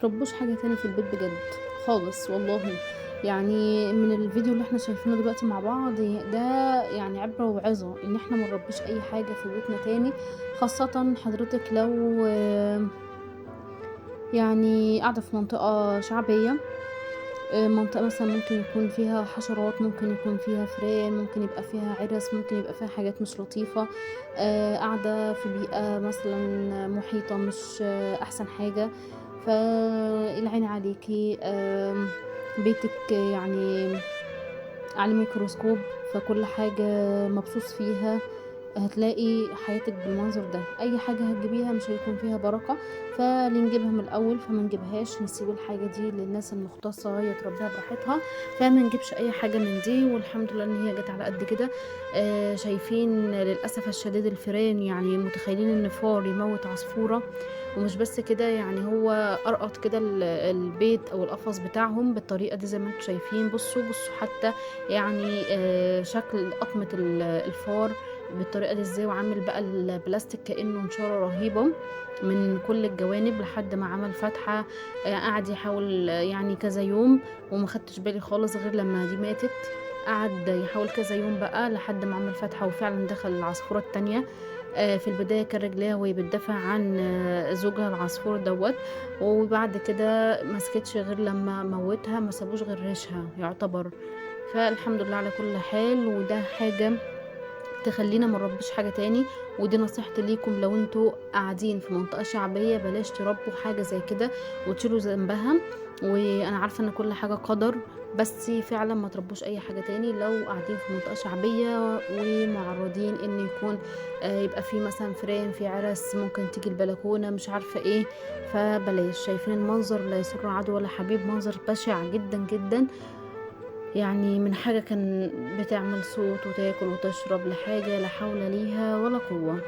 تربوش حاجة تاني في البيت بجد خالص والله. يعني من الفيديو اللي احنا شايفينه دلوقتي مع بعض ده يعني عبرة وعظة ان احنا ما نربيش اي حاجة في بيوتنا تاني، خاصة حضرتك لو يعني قاعدة في منطقة شعبية، منطقة مثلا ممكن يكون فيها حشرات، ممكن يكون فيها فئران، ممكن يبقى فيها عرس، ممكن يبقى فيها حاجات مش لطيفة، قاعدة في بيئة مثلا محيطة مش أحسن حاجة. فالعين عليكي، بيتك يعني على ميكروسكوب، فكل حاجة مبسوط فيها، هتلاقي حياتك بالمنظر ده. اي حاجة هتجيبيها مش هيكون فيها بركة، فاللي نجيبها من الاول فما نجيبهاش، نسيب الحاجة دي للناس المختصة هي تربيها براحتها، فما نجيبش اي حاجة من دي. والحمد لله ان هي جت على قد كده. شايفين للأسف الشديد الفيران، يعني متخيلين ان فار يموت عصفورة؟ ومش بس كده، يعني هو أرقط كده البيت او القفص بتاعهم بالطريقة دي زي ما انتم شايفين. بصوا بصوا حتى يعني شكل قطمة الفار بالطريقة دي ازاي، وعامل بقى البلاستيك كأنه نشارة رهيبة من كل الجوانب لحد ما عمل فتحة. قعد يحاول يعني كذا يوم، وما خدتش بالي خالص غير لما دي ماتت. قعد يحاول كذا يوم بقى لحد ما عمل فتحة وفعلا دخل العصفورة التانية. في البداية كان رجليها وهي بتدافع عن زوجها العصفور دوت، وبعد كده مسكتش غير لما موتها، ما سابوش غير ريشها يعتبر. فالحمد لله على كل حال، وده حاجة تخلينا ما نربيش حاجة تاني. ودي نصيحتي ليكم، لو انتوا قاعدين في منطقة شعبية بلاش تربوا حاجة زي كده وتشيلوا ذنبها. وانا عارفة ان كل حاجة قدر، بس فعلا ما تربوش اي حاجة تاني لو قاعدين في منطقة شعبية ومعرضين ان يكون يبقى في مثلا فران، في عرس، ممكن تيجي البلكونة، مش عارفة ايه. فبلاش. شايفين المنظر لا يسر عدو ولا حبيب، منظر بشع جدا جدا. يعني من حاجة كان بتعمل صوت وتاكل وتشرب لحاجة لا حول ليها ولا قوة.